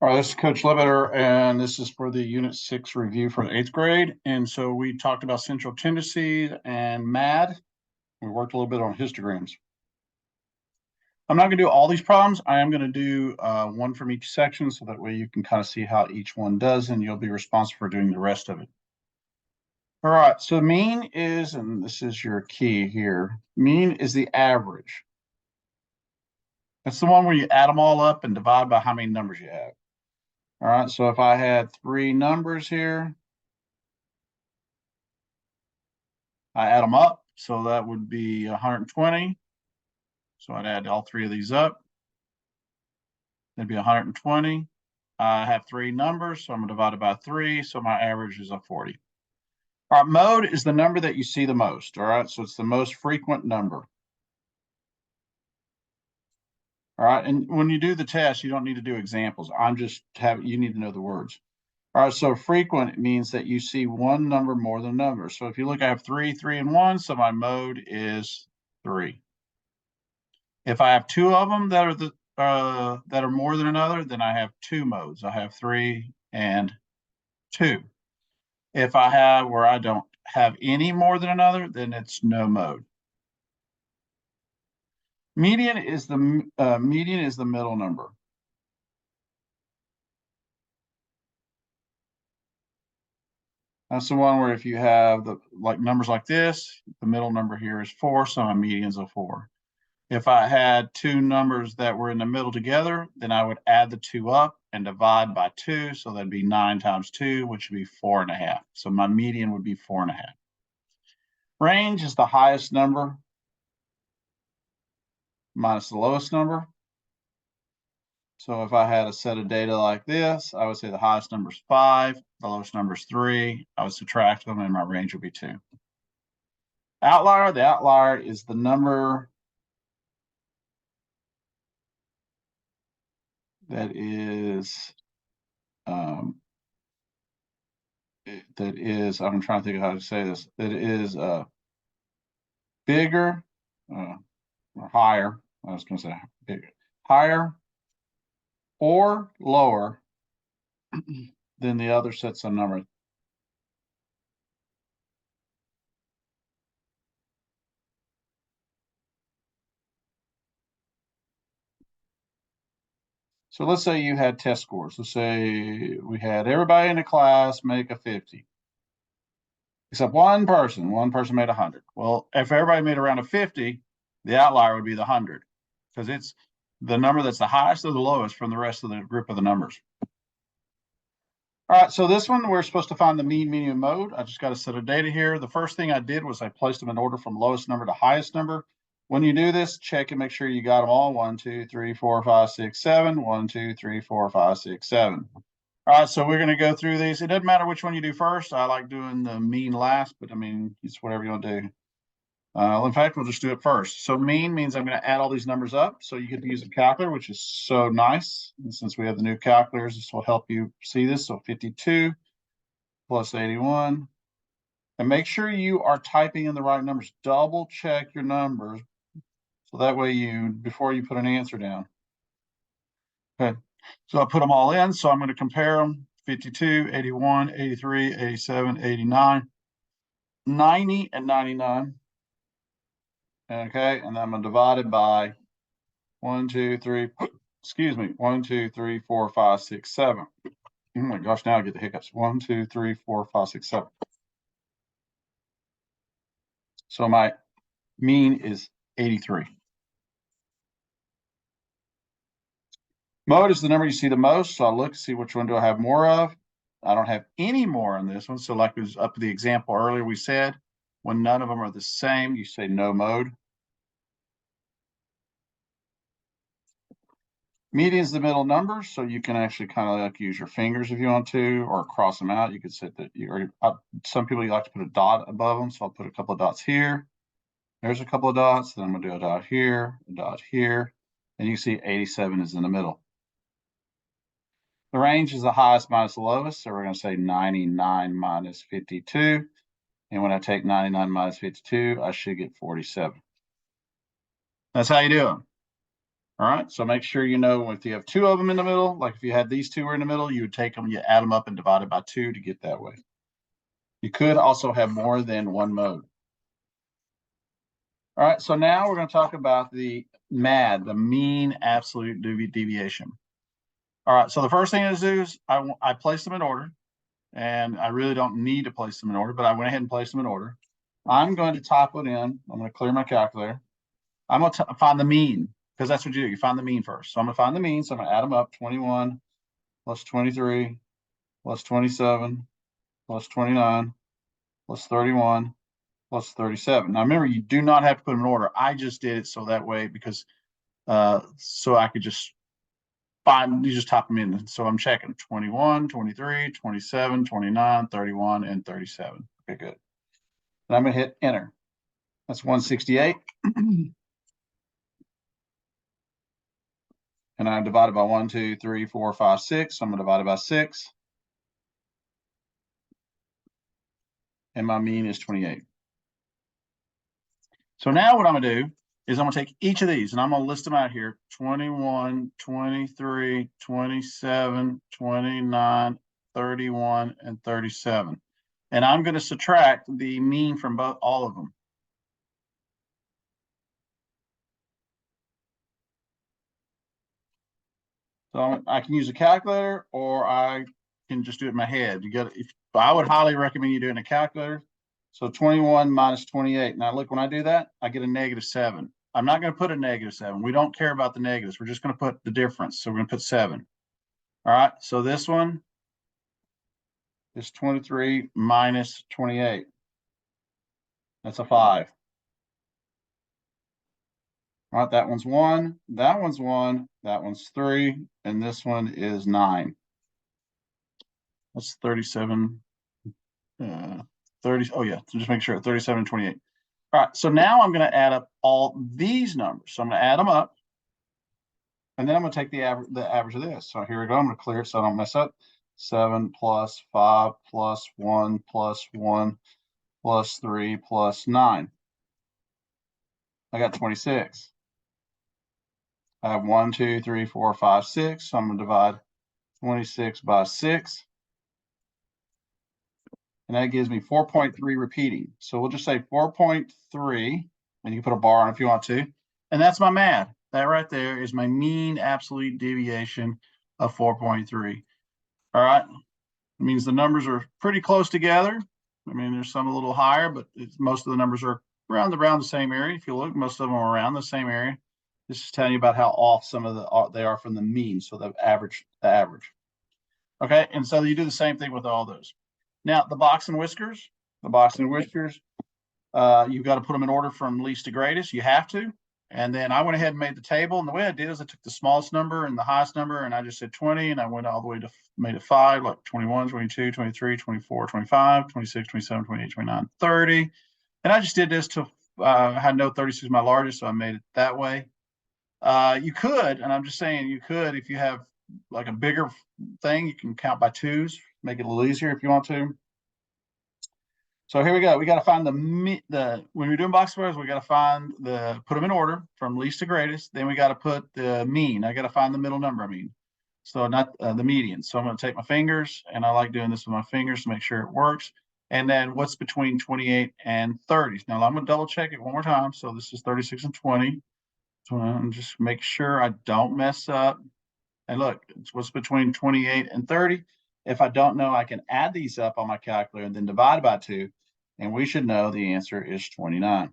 All right, this is Coach Lebetter, and this is for the Unit 6 review for the 8th grade. And so we talked about central tendencies and MAD. We worked a little bit on histograms. I'm not going to do all these problems. I am going to do one from each section, so that way you can kind of see how each one does, and you'll be responsible for doing the rest of it. All right, so mean is, and this is your key here, mean is the average. That's the one where you add them all up and divide by how many numbers you have. All right, so if I had 3 numbers here, I add them up, so that would be 120. So I'd add all 3 of these up. That'd be 120. I have 3 numbers, so I'm going to divide it by 3, so my average is a 40. All right, mode is the number that you see the most, all right? So it's the most frequent number. All right, and when you do the test, you don't need to do examples. You need to know the words. All right, so frequent means that you see one number more than another. So if you look, I have 3, 3, and 1, so my mode is 3. If I have 2 of them that are more than another, then I have 2 modes. I have 3 and 2. If I have where I don't have any more than another, then it's no mode. Median is the middle number. That's the one where if you have numbers like this, the middle number here is 4, so my median's a 4. If I had 2 numbers that were in the middle together, then I would add the 2 up and divide by 2. So that'd be 9 times 2, which would be 4.5. So my median would be 4.5. Range is the highest number minus the lowest number. So if I had a set of data like this, I would say the highest number is 5, the lowest number is 3. I would subtract them, and my range would be 2. Outlier, the outlier is the number that is I'm trying to think of how to say this, that is bigger or higher. I was going to say bigger, higher or lower than the other sets of numbers. So let's say you had test scores. Let's say we had everybody in the class make a 50. Except one person. One person made 100. Well, if everybody made around a 50, the outlier would be the 100, because it's the number that's the highest or the lowest from the rest of the group of the numbers. All right, so this one, we're supposed to find the mean, median, mode. I just got a set of data here. The first thing I did was I placed them in order from lowest number to highest number. When you do this, check and make sure you got them all. 1, 2, 3, 4, 5, 6, 7. 1, 2, 3, 4, 5, 6, 7. All right, so we're going to go through these. It doesn't matter which one you do first. I like doing the mean last, but I mean, it's whatever you want to do. In fact, we'll just do it first. So mean means I'm going to add all these numbers up. So you get to use a calculator, which is so nice. And since we have the new calculators, this will help you see this. So 52 plus 81. And make sure you are typing in the right numbers. Double check your numbers. So that way before you put an answer down. Okay, so I put them all in. So I'm going to compare them. 52, 81, 83, 87, 89, 90, and 99. Okay, and I'm going to divide it by 1, 2, 3, excuse me, 1, 2, 3, 4, 5, 6, 7. Oh my gosh, now I get the hiccups. 1, 2, 3, 4, 5, 6, 7. So my mean is 83. Mode is the number you see the most. So I look, see which one do I have more of. I don't have any more on this one. So like it was up to the example earlier, we said, when none of them are the same, you say no mode. Median is the middle number, so you can actually kind of like use your fingers if you want to, or cross them out. You could set that. Some people like to put a dot above them, so I'll put a couple of dots here. There's a couple of dots. Then I'm going to do a dot here, and you see 87 is in the middle. The range is the highest minus the lowest, so we're going to say 99 minus 52. And when I take 99 minus 52, I should get 47. That's how you do it. All right, so make sure you know if you have two of them in the middle, like if you had these two were in the middle, you would take them, you add them up and divide it by 2 to get that way. You could also have more than one mode. All right, so now we're going to talk about the MAD, the mean absolute deviation. All right, so the first thing to do is I place them in order, and I really don't need to place them in order, but I went ahead and placed them in order. I'm going to type it in. I'm going to clear my calculator. I'm going to find the mean, because that's what you do. You find the mean first. So I'm going to find the mean. So I'm going to add them up. 21 plus 23 plus 27 plus 29 plus 31 plus 37. Now remember, you do not have to put them in order. I just did it so that way because so I could just find, you just type them in. So I'm checking 21, 23, 27, 29, 31, and 37. Okay, good. And I'm going to hit enter. That's 168. And I divided by 1, 2, 3, 4, 5, 6. So I'm going to divide it by 6. And my mean is 28. So now what I'm going to do is I'm going to take each of these and I'm going to list them out here. 21, 23, 27, 29, 31, and 37. And I'm going to subtract the mean from all of them. So I can use a calculator or I can just do it in my head. I would highly recommend you doing a calculator. So 21 minus 28. Now look, when I do that, I get a -7. I'm not going to put a -7. We don't care about the negatives. We're just going to put the difference. So we're going to put 7. All right. So this one is 23 minus 28. That's a 5. All right. That one's 1. That one's 1. That one's 3. And this one is 9. That's 37. 30. Oh, yeah. So just make sure 37 and 28. All right. So now I'm going to add up all these numbers. So I'm going to add them up. And then I'm going to take the average of this. So here we go. I'm going to clear it so I don't mess up. 7 plus 5 plus 1 plus 1 plus 3 plus 9. I got 26. I have 1, 2, 3, 4, 5, 6. So I'm going to divide 26 by 6. And that gives me 4.3 repeating. So we'll just say 4.3, and you can put a bar on if you want to. And that's my MAD. That right there is my mean absolute deviation of 4.3. All right. It means the numbers are pretty close together. I mean, there's some a little higher, but most of the numbers are around the same area. If you look, most of them are around the same area. This is telling you about how off some of they are from the mean. So the average. Okay. And so you do the same thing with all those. Now, the box and whiskers, you've got to put them in order from least to greatest. You have to. And then I went ahead and made the table. And the way I did is I took the smallest number and the highest number, and I just said 20, and I went all the way to made it 5, like 21, 22, 23, 24, 25, 26, 27, 28, 29, 30. And I just did this to, I had no 36 is my largest, so I made it that way. You could, and I'm just saying you could, if you have like a bigger thing, you can count by 2s, make it a little easier if you want to. So here we go. We got to find when we're doing box squares, we got to put them in order from least to greatest. Then we got to put the mean. I got to find the middle number. So not the median. So I'm going to take my fingers, and I like doing this with my fingers to make sure it works. And then what's between 28 and 30? Now I'm going to double check it one more time. So this is 36 and 20. So I'm just make sure I don't mess up. And look, it's what's between 28 and 30. If I don't know, I can add these up on my calculator and then divide by 2. And we should know the answer is 29.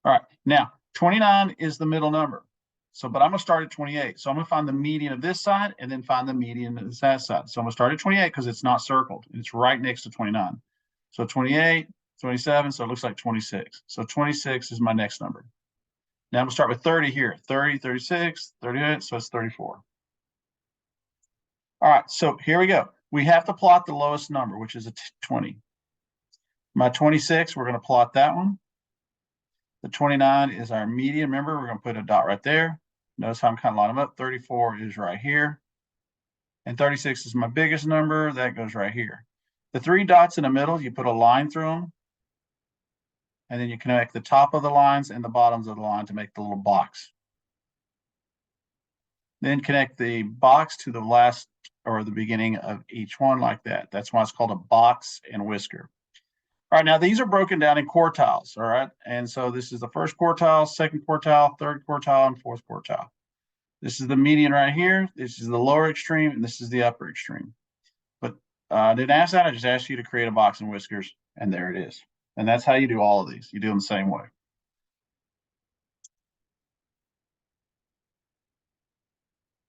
All right, now 29 is the middle number. So, but I'm going to start at 28. So I'm going to find the median of this side and then find the median of that side. So I'm going to start at 28 because it's not circled. It's right next to 29. So 28, 27, so it looks like 26. So 26 is my next number. Now I'm going to start with 30 here. 30, 36, 38, so it's 34. All right, so here we go. We have to plot the lowest number, which is a 20. My 26, we're going to plot that one. The 29 is our median. Remember, we're going to put a dot right there. Notice how I'm kind of lining them up. 34 is right here. And 36 is my biggest number. That goes right here. The 3 dots in the middle, you put a line through them. And then you connect the top of the lines and the bottoms of the line to make the little box. Then connect the box to the last or the beginning of each one like that. That's why it's called a box and whisker. All right, now these are broken down in quartiles, all right? And so this is the first quartile, second quartile, third quartile, and fourth quartile. This is the median right here. This is the lower extreme, and this is the upper extreme. But I didn't ask that. I just asked you to create a box and whiskers, and there it is. And that's how you do all of these. You do them the same way.